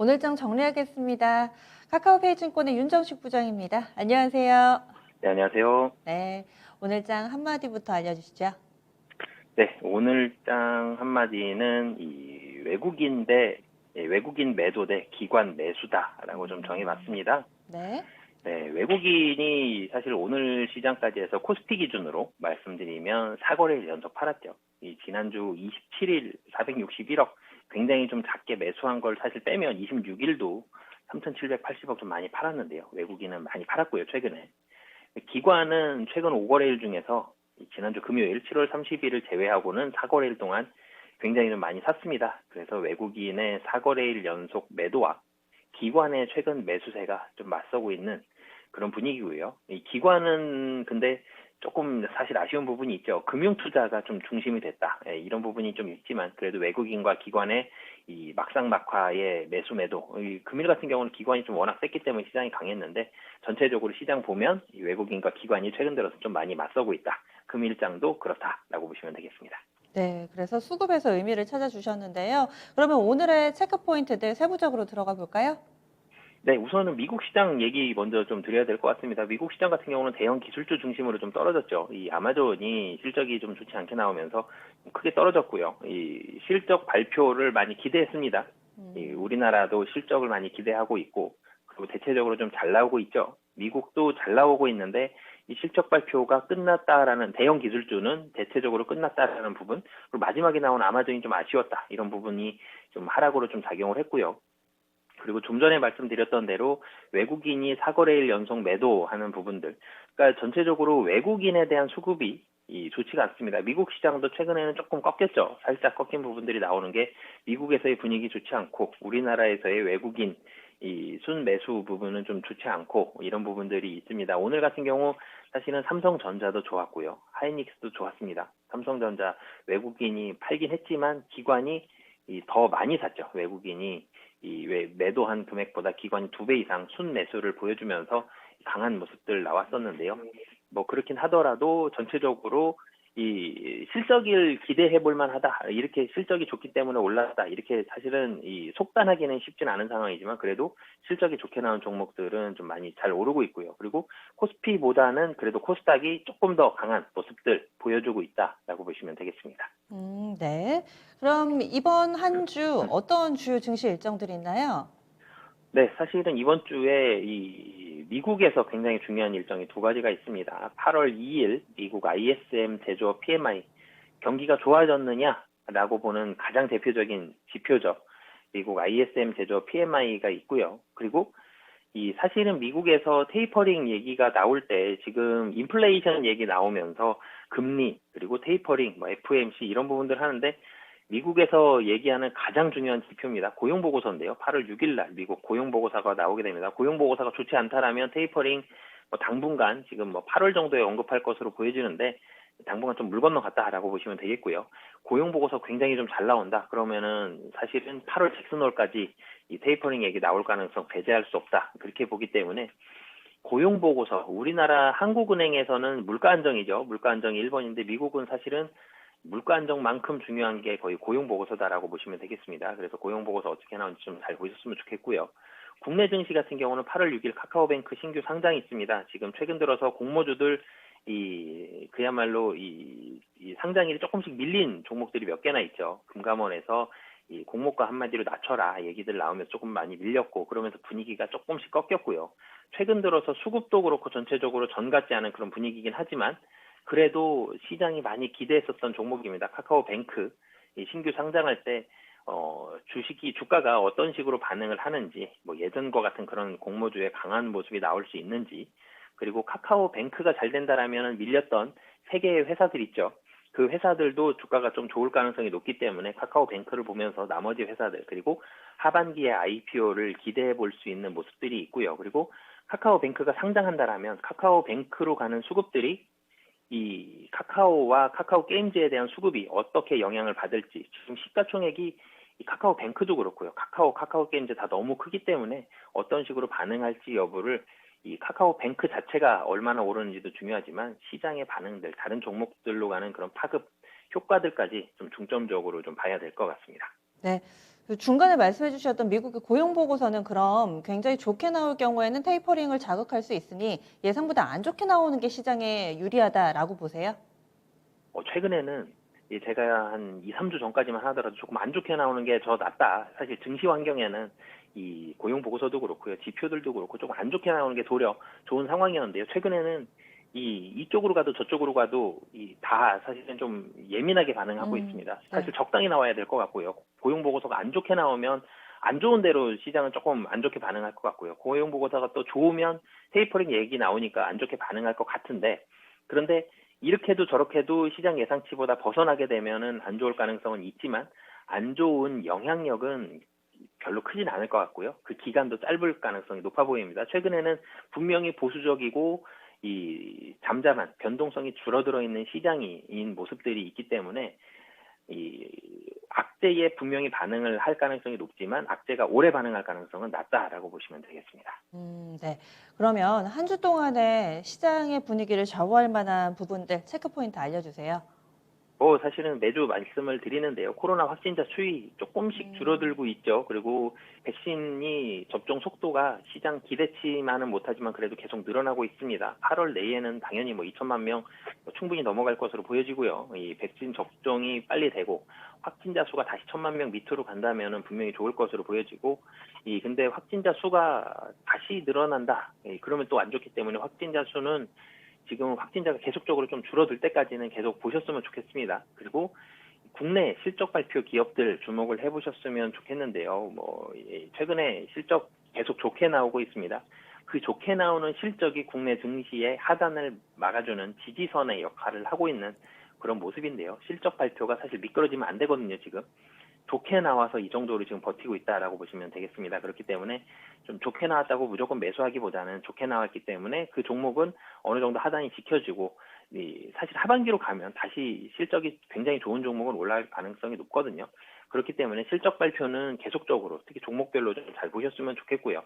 오늘 장 정리하겠습니다. 카카오페이 증권의 윤정식 부장입니다. 안녕하세요. 네, 안녕하세요. 네, 오늘 장 한마디부터 알려주시죠. 네, 오늘 장 한마디는 이 외국인 매도 대 기관 매수다라고 좀 정해봤습니다. 네. 네, 외국인이 사실 오늘 시장까지 해서 코스피 기준으로 말씀드리면 4거래일 연속 팔았죠. 이 지난주 27일 461억 굉장히 좀 작게 매수한 걸 사실 빼면 26일도 3,780억 좀 많이 팔았는데요. 외국인은 많이 팔았고요, 최근에. 기관은 최근 5거래일 중에서 지난주 금요일 7월 30일을 제외하고는 4거래일 동안 굉장히 좀 많이 샀습니다. 그래서 외국인의 4거래일 연속 매도와 기관의 최근 매수세가 좀 맞서고 있는 그런 분위기고요. 이 기관은 근데 조금 사실 아쉬운 부분이 있죠. 금융 투자가 좀 중심이 됐다. 이런 부분이 좀 있지만 그래도 외국인과 기관의 이 막상막하의 매수 매도. 이 금일 같은 경우는 기관이 좀 워낙 셌기 때문에 시장이 강했는데 전체적으로 시장 보면 이 외국인과 기관이 최근 들어서 좀 많이 맞서고 있다. 금일장도 그렇다라고 보시면 되겠습니다. 네, 그래서 수급에서 의미를 찾아주셨는데요. 그러면 오늘의 체크 포인트들 세부적으로 들어가 볼까요? 네, 우선은 미국 시장 얘기 먼저 좀 드려야 될 것 같습니다. 미국 시장 같은 경우는 대형 기술주 중심으로 좀 떨어졌죠. 이 아마존이 실적이 좀 좋지 않게 나오면서 크게 떨어졌고요. 이 실적 발표를 많이 기대했습니다. 이 우리나라도 실적을 많이 기대하고 있고, 그리고 대체적으로 좀 잘 나오고 있죠. 미국도 잘 나오고 있는데, 이 실적 발표가 끝났다라는 대형 기술주는 대체적으로 끝났다라는 부분, 그리고 마지막에 나온 아마존이 좀 아쉬웠다. 이런 부분이 좀 하락으로 좀 작용을 했고요. 그리고 좀 전에 말씀드렸던 대로 외국인이 4거래일 연속 매도하는 부분들. 그러니까 전체적으로 외국인에 대한 수급이 좋지가 않습니다. 미국 시장도 최근에는 조금 꺾였죠. 살짝 꺾인 부분들이 나오는 게 미국에서의 분위기 좋지 않고 우리나라에서의 외국인 이 순매수 부분은 좀 좋지 않고 이런 부분들이 있습니다. 오늘 같은 경우 사실은 삼성전자도 좋았고요. 하이닉스도 좋았습니다. 삼성전자 외국인이 팔긴 했지만 기관이 더 많이 샀죠. 외국인이 매도한 금액보다 기관이 2배 이상 순매수를 보여주면서 강한 모습들 나왔었는데요. 뭐 그렇긴 하더라도 전체적으로 이 실적을 기대해 볼 만하다. 이렇게 실적이 좋기 때문에 올랐다. 이렇게 사실은 이 속단하기는 쉽진 않은 상황이지만 그래도 실적이 좋게 나온 종목들은 좀 많이 잘 오르고 있고요. 그리고 코스피보다는 그래도 코스닥이 조금 더 강한 모습들 보여주고 있다라고 보시면 되겠습니다. 네. 그럼 이번 한 주 어떤 주요 증시 일정들이 있나요? 네, 사실은 이번 주에 이 미국에서 굉장히 중요한 일정이 두 가지가 있습니다. 8월 2일 미국 ISM 제조업 PMI 경기가 좋아졌느냐라고 보는 가장 대표적인 지표죠. 미국 ISM 제조업 PMI가 있고요. 그리고 이 사실은 미국에서 테이퍼링 얘기가 나올 때 지금 인플레이션 얘기 나오면서 금리 그리고 테이퍼링, 뭐 FOMC 이런 부분들 하는데 미국에서 얘기하는 가장 중요한 지표입니다. 고용보고서인데요. 8월 6일 날 미국 고용보고서가 나오게 됩니다. 고용보고서가 좋지 않다라면 테이퍼링 뭐 당분간 지금 뭐 8월 정도에 언급할 것으로 보여지는데 당분간 좀 물 건너갔다라고 보시면 되겠고요. 고용보고서 굉장히 좀 잘 나온다. 그러면은 사실은 8월 잭슨홀까지 이 테이퍼링 얘기 나올 가능성 배제할 수 없다. 그렇게 보기 때문에 고용보고서 우리나라 한국은행에서는 물가 안정이죠. 물가 안정이 1번인데 미국은 사실은 물가 안정만큼 중요한 게 거의 고용보고서다라고 보시면 되겠습니다. 그래서 고용보고서 어떻게 나오는지 좀 잘 보셨으면 좋겠고요. 국내 증시 같은 경우는 8월 6일 카카오뱅크 신규 상장이 있습니다. 지금 최근 들어서 공모주들 그야말로 이 상장일이 조금씩 밀린 종목들이 몇 개나 있죠. 금감원에서 이 공모가 한마디로 낮춰라 얘기들 나오면서 조금 많이 밀렸고 그러면서 분위기가 조금씩 꺾였고요. 최근 들어서 수급도 그렇고 전체적으로 전 같지 않은 그런 분위기긴 하지만 그래도 시장이 많이 기대했었던 종목입니다. 카카오뱅크 이 신규 상장할 때 주식이 주가가 어떤 식으로 반응을 하는지 뭐 예전과 같은 그런 공모주의 강한 모습이 나올 수 있는지 그리고 카카오뱅크가 잘 된다라면 밀렸던 세 개의 회사들 있죠. 그 회사들도 주가가 좀 좋을 가능성이 높기 때문에 카카오뱅크를 보면서 나머지 회사들 그리고 하반기에 IPO를 기대해 볼 수 있는 모습들이 있고요. 그리고 카카오뱅크가 상장한다라면 카카오뱅크로 가는 수급들이 이 카카오와 카카오 게임즈에 대한 수급이 어떻게 영향을 받을지 지금 시가총액이 이 카카오뱅크도 그렇고요. 카카오 게임즈 다 너무 크기 때문에 어떤 식으로 반응할지 여부를 이 카카오뱅크 자체가 얼마나 오르는지도 중요하지만 시장의 반응들, 다른 종목들로 가는 그런 파급 효과들까지 좀 중점적으로 좀 봐야 될 것 같습니다. 네. 그 중간에 말씀해 주셨던 미국의 고용 보고서는 그럼 굉장히 좋게 나올 경우에는 테이퍼링을 자극할 수 있으니 예상보다 안 좋게 나오는 게 시장에 유리하다라고 보세요? 최근에는 제가 한 2, 3주 전까지만 하더라도 조금 안 좋게 나오는 게 더 낫다. 사실 증시 환경에는 이 고용 보고서도 그렇고요. 지표들도 그렇고 조금 안 좋게 나오는 게 도리어 좋은 상황이었는데요. 최근에는 이쪽으로 가도 저쪽으로 가도 다 사실은 좀 예민하게 반응하고 있습니다. 사실 네. 적당히 나와야 될 것 같고요. 고용 보고서가 안 좋게 나오면 안 좋은 대로 시장은 조금 안 좋게 반응할 것 같고요. 고용 보고서가 또 좋으면 테이퍼링 얘기 나오니까 안 좋게 반응할 것 같은데, 그런데 이렇게도 저렇게도 시장 예상치보다 벗어나게 되면은 안 좋을 가능성은 있지만 안 좋은 영향력은 별로 크진 않을 것 같고요. 그 기간도 짧을 가능성이 높아 보입니다. 최근에는 분명히 보수적이고 잠잠한 변동성이 줄어들어 있는 시장인 모습들이 있기 때문에 이 악재에 분명히 반응을 할 가능성이 높지만 악재가 오래 반응할 가능성은 낮다라고 보시면 되겠습니다. 네. 그러면 한 주 동안에 시장의 분위기를 좌우할 만한 부분들 체크 포인트 알려주세요. 사실은 매주 말씀을 드리는데요. 코로나 확진자 수위 조금씩 줄어들고 있죠. 그리고 백신이 접종 속도가 시장 기대치만은 못하지만 그래도 계속 늘어나고 있습니다. 8월 내에는 당연히 2천만 명 충분히 넘어갈 것으로 보여지고요. 이 백신 접종이 빨리 되고 확진자 수가 다시 1천만 명 밑으로 간다면은 분명히 좋을 것으로 보여지고, 근데 확진자 수가 다시 늘어난다. 그러면 또 안 좋기 때문에 확진자 수는 지금 확진자가 계속적으로 좀 줄어들 때까지는 계속 보셨으면 좋겠습니다. 그리고 국내 실적 발표 기업들 주목을 해보셨으면 좋겠는데요. 최근에 실적 계속 좋게 나오고 있습니다. 그 좋게 나오는 실적이 국내 증시의 하단을 막아주는 지지선의 역할을 하고 있는 그런 모습인데요. 실적 발표가 사실 미끄러지면 안 되거든요, 지금. 좋게 나와서 이 정도로 지금 버티고 있다라고 보시면 되겠습니다. 그렇기 때문에 좀 좋게 나왔다고 무조건 매수하기보다는 좋게 나왔기 때문에 그 종목은 어느 정도 하단이 지켜지고, 사실 하반기로 가면 다시 실적이 굉장히 좋은 종목은 올라갈 가능성이 높거든요. 그렇기 때문에 실적 발표는 계속적으로 특히 종목별로 좀 잘 보셨으면 좋겠고요.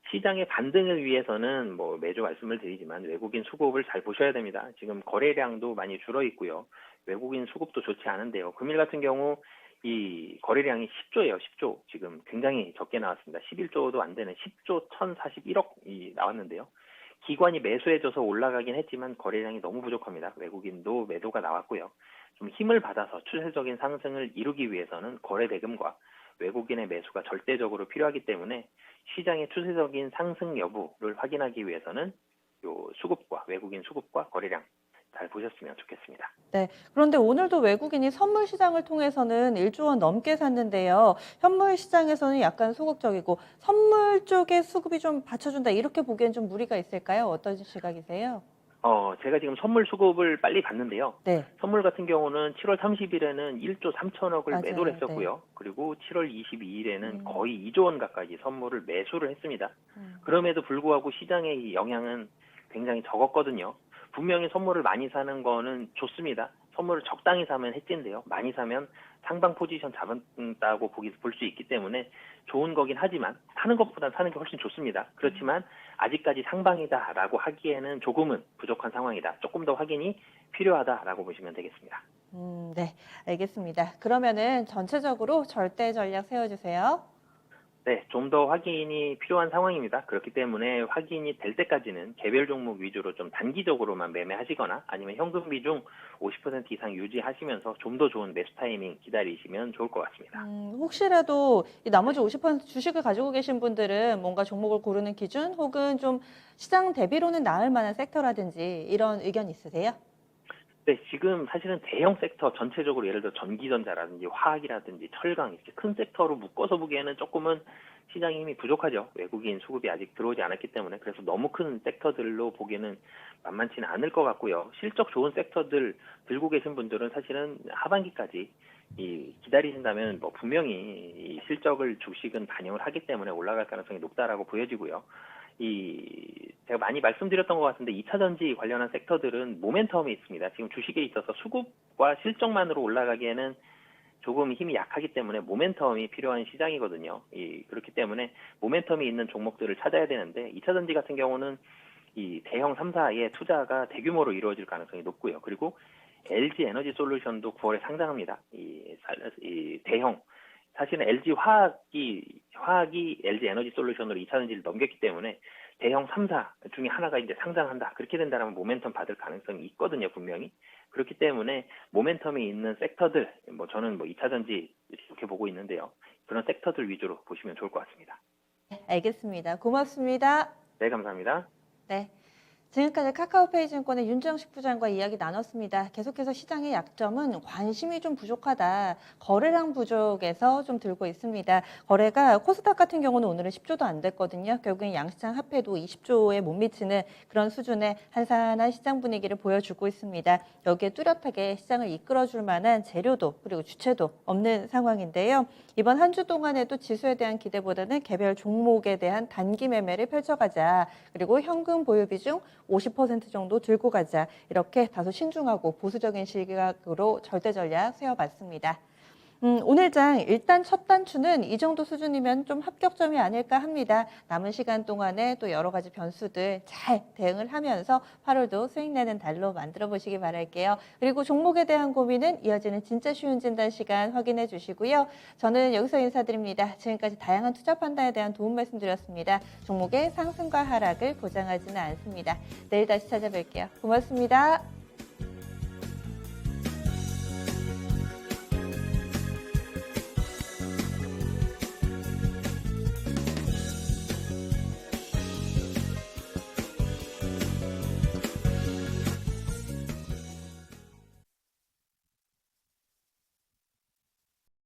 시장의 반등을 위해서는 매주 말씀을 드리지만 외국인 수급을 잘 보셔야 됩니다. 지금 거래량도 많이 줄어 있고요. 외국인 수급도 좋지 않은데요. 금일 같은 경우 이 거래량이 10조예요. 10조. 지금 굉장히 적게 나왔습니다. 11조도 안 되는 10조 1041억이 나왔는데요. 기관이 매수해줘서 올라가긴 했지만 거래량이 너무 부족합니다. 외국인도 매도가 나왔고요. 좀 힘을 받아서 추세적인 상승을 이루기 위해서는 거래 대금과 외국인의 매수가 절대적으로 필요하기 때문에 시장의 추세적인 상승 여부를 확인하기 위해서는 요 수급과 외국인 수급과 거래량 잘 보셨으면 좋겠습니다. 네. 그런데 오늘도 외국인이 선물 시장을 통해서는 1조 원 넘게 샀는데요. 현물 시장에서는 약간 소극적이고 선물 쪽에 수급이 좀 받쳐준다 이렇게 보기엔 좀 무리가 있을까요? 어떤 시각이세요? 제가 지금 선물 수급을 빨리 봤는데요. 네. 선물 같은 경우는 7월 30일에는 1조 3천억을 매도를 맞아요. 네. 했었고요. 그리고 7월 22일에는 음, 거의 2조 원 가까이 선물을 매수를 했습니다. 음. 그럼에도 불구하고 시장의 영향은 굉장히 적었거든요. 분명히 선물을 많이 사는 거는 좋습니다. 선물을 적당히 사면 해지인데요. 많이 사면 상방 포지션 잡았다고 볼 수 있기 때문에 좋은 거긴 하지만 사는 것보다 사는 게 훨씬 좋습니다. 그렇지만 아직까지 상방이다라고 하기에는 조금은 부족한 상황이다. 조금 더 확인이 필요하다라고 보시면 되겠습니다. 네. 알겠습니다. 그러면은 전체적으로 절대 전략 세워주세요. 네, 좀 더 확인이 필요한 상황입니다. 그렇기 때문에 확인이 될 때까지는 개별 종목 위주로 좀 단기적으로만 매매하시거나 아니면 현금 비중 50% 이상 유지하시면서 좀 더 좋은 매수 타이밍 기다리시면 좋을 것 같습니다. 혹시라도 이 나머지 50% 주식을 가지고 계신 분들은 뭔가 종목을 고르는 기준 혹은 좀 시장 대비로는 나을 만한 섹터라든지 이런 의견 있으세요? 네, 지금 사실은 대형 섹터 전체적으로 예를 들어 전기전자라든지 화학이라든지 철강 이렇게 큰 섹터로 묶어서 보기에는 조금은 시장의 힘이 부족하죠. 외국인 수급이 아직 들어오지 않았기 때문에. 그래서 너무 큰 섹터들로 보기에는 만만치는 않을 것 같고요. 실적 좋은 섹터들 들고 계신 분들은 사실은 하반기까지 기다리신다면 분명히 이 실적을 주식은 반영을 하기 때문에 올라갈 가능성이 높다라고 보여지고요. 제가 많이 말씀드렸던 것 같은데 2차 전지 관련한 섹터들은 모멘텀이 있습니다. 지금 주식에 있어서 수급과 실적만으로 올라가기에는 조금 힘이 약하기 때문에 모멘텀이 필요한 시장이거든요. 그렇기 때문에 모멘텀이 있는 종목들을 찾아야 되는데 2차 전지 같은 경우는 이 대형 3사의 투자가 대규모로 이루어질 가능성이 높고요. 그리고 LG 에너지 솔루션도 9월에 상장합니다. 이 대형 사실은 화학이 LG 에너지 솔루션으로 2차 전지를 넘겼기 때문에 대형 3사 중에 하나가 이제 상장한다. 그렇게 된다면 모멘텀 받을 가능성이 있거든요, 분명히. 그렇기 때문에 모멘텀이 있는 섹터들, 저는 2차 전지 이렇게 보고 있는데요. 그런 섹터들 위주로 보시면 좋을 것 같습니다. 알겠습니다. 고맙습니다. 네, 감사합니다. 네. 지금까지 카카오페이 증권의 윤정식 부장과 이야기 나눴습니다. 계속해서 시장의 약점은 관심이 좀 부족하다. 거래량 부족에서 좀 들고 있습니다. 거래가 코스닥 같은 경우는 오늘은 10조도 안 됐거든요. 결국엔 양시장 합해도 20조에 못 미치는 그런 수준의 한산한 시장 분위기를 보여주고 있습니다. 여기에 뚜렷하게 시장을 이끌어줄 만한 재료도 그리고 주체도 없는 상황인데요. 이번 한 주 동안에도 지수에 대한 기대보다는 개별 종목에 대한 단기 매매를 펼쳐가자. 그리고 현금 보유 비중 50% 정도 들고 가자. 이렇게 다소 신중하고 보수적인 시각으로 절대 전략 세워봤습니다. 오늘 장 일단 첫 단추는 이 정도 수준이면 좀 합격점이 아닐까 합니다. 남은 시간 동안에 또 여러 가지 변수들 잘 대응을 하면서 8월도 수익 내는 달로 만들어 보시기 바랄게요. 그리고 종목에 대한 고민은 이어지는 진짜 쉬운 진단 시간 확인해 주시고요. 저는 여기서 인사드립니다. 지금까지 다양한 투자 판단에 대한 도움 말씀드렸습니다. 종목의 상승과 하락을 보장하지는 않습니다. 내일 다시 찾아뵐게요. 고맙습니다.